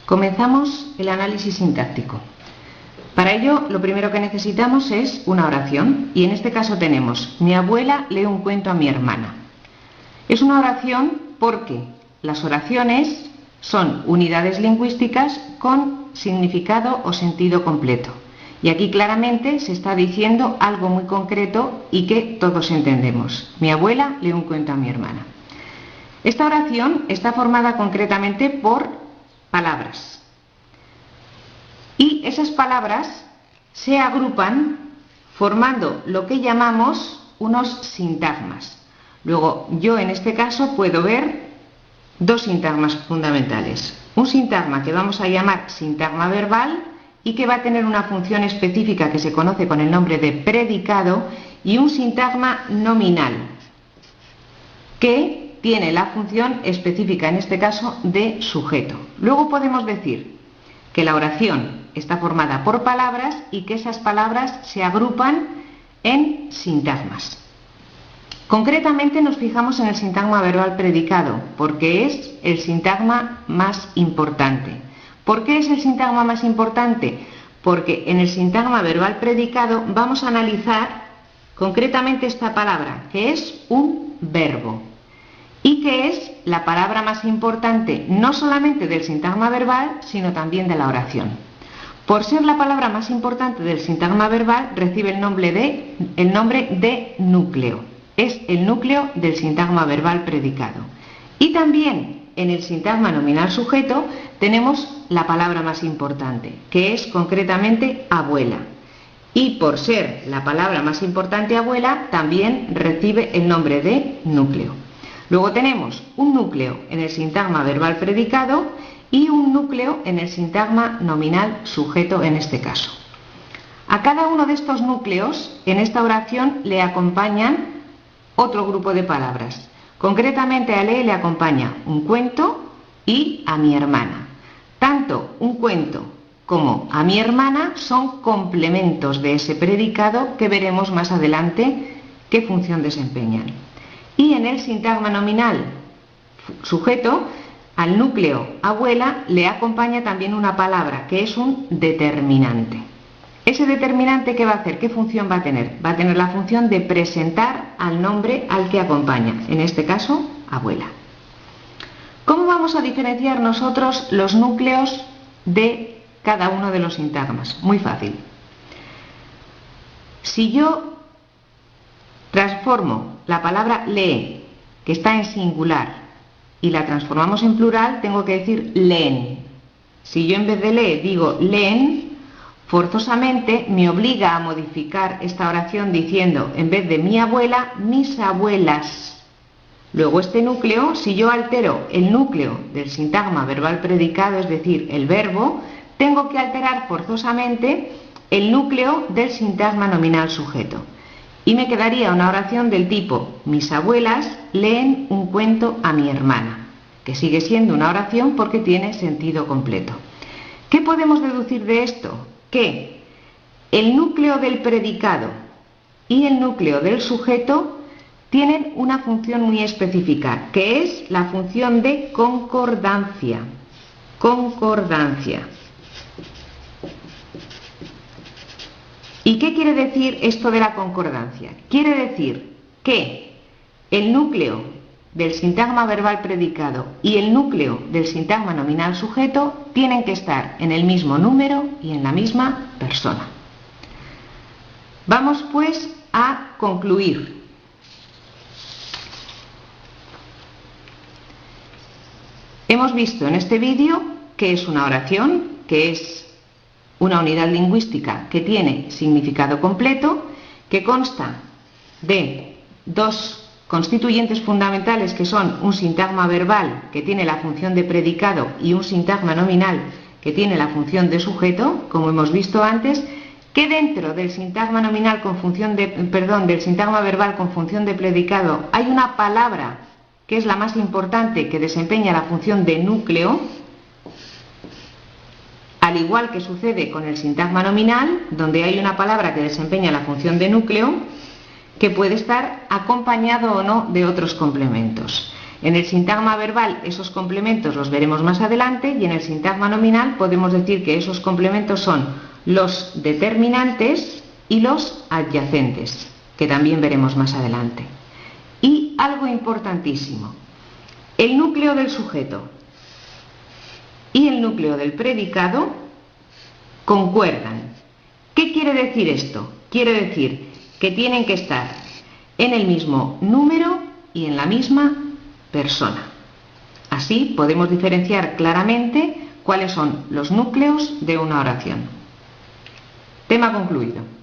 Comenzamos el análisis sintáctico. Para ello, lo primero que necesitamos es una oración, y en este caso tenemos: mi abuela lee un cuento a mi hermana. Es una oración porque las oraciones son unidades lingüísticas con significado o sentido completo. Y aquí claramente se está diciendo algo muy concreto y que todos entendemos. Mi abuela lee un cuento a mi hermana. Esta oración está formada concretamente por palabras. Y esas palabras se agrupan formando lo que llamamos unos sintagmas. Luego, yo en este caso puedo ver dos sintagmas fundamentales. Un sintagma que vamos a llamar sintagma verbal y que va a tener una función específica que se conoce con el nombre de predicado, y un sintagma nominal que tiene la función específica, en este caso, de sujeto. Luego podemos decir que la oración está formada por palabras y que esas palabras se agrupan en sintagmas. Concretamente nos fijamos en el sintagma verbal predicado, porque es el sintagma más importante. ¿Por qué es el sintagma más importante? Porque en el sintagma verbal predicado vamos a analizar concretamente esta palabra, que es un verbo, y que es la palabra más importante no solamente del sintagma verbal, sino también de la oración. Por ser la palabra más importante del sintagma verbal, recibe el nombre de núcleo. Es el núcleo del sintagma verbal predicado. Y también en el sintagma nominal sujeto tenemos la palabra más importante, que es concretamente abuela. Y por ser la palabra más importante abuela, también recibe el nombre de núcleo. Luego tenemos un núcleo en el sintagma verbal predicado y un núcleo en el sintagma nominal sujeto en este caso. A cada uno de estos núcleos en esta oración le acompañan otro grupo de palabras. Concretamente a le acompaña un cuento y a mi hermana. Tanto un cuento como a mi hermana son complementos de ese predicado que veremos más adelante qué función desempeñan. Y en el sintagma nominal sujeto, al núcleo abuela le acompaña también una palabra que es un determinante. Ese determinante, ¿qué va a hacer? ¿Qué función va a tener? Va a tener la función de presentar al nombre al que acompaña, en este caso, abuela. ¿Cómo vamos a diferenciar nosotros los núcleos de cada uno de los sintagmas? Muy fácil. Si yo transformo la palabra lee, que está en singular, y la transformamos en plural, tengo que decir leen. Si yo en vez de lee digo leen, forzosamente me obliga a modificar esta oración diciendo, en vez de mi abuela, mis abuelas. Luego este núcleo, si yo altero el núcleo del sintagma verbal predicado, es decir, el verbo, tengo que alterar forzosamente el núcleo del sintagma nominal sujeto. Y me quedaría una oración del tipo: mis abuelas leen un cuento a mi hermana, que sigue siendo una oración porque tiene sentido completo. ¿Qué podemos deducir de esto? Que el núcleo del predicado y el núcleo del sujeto tienen una función muy específica, que es la función de concordancia. Concordancia. ¿Y qué quiere decir esto de la concordancia? Quiere decir que el núcleo del sintagma verbal predicado y el núcleo del sintagma nominal sujeto tienen que estar en el mismo número y en la misma persona. Vamos pues a concluir. Hemos visto en este vídeo qué es una oración, que es una unidad lingüística que tiene significado completo, que consta de dos constituyentes fundamentales que son un sintagma verbal que tiene la función de predicado y un sintagma nominal que tiene la función de sujeto, como hemos visto antes, que dentro del sintagma nominal con función de, del sintagma verbal con función de predicado hay una palabra que es la más importante que desempeña la función de núcleo, al igual que sucede con el sintagma nominal, donde hay una palabra que desempeña la función de núcleo, que puede estar acompañado o no de otros complementos. En el sintagma verbal esos complementos los veremos más adelante y en el sintagma nominal podemos decir que esos complementos son los determinantes y los adyacentes, que también veremos más adelante. Y algo importantísimo, el núcleo del sujeto y el núcleo del predicado concuerdan. ¿Qué quiere decir esto? Quiere decir que tienen que estar en el mismo número y en la misma persona. Así podemos diferenciar claramente cuáles son los núcleos de una oración. Tema concluido.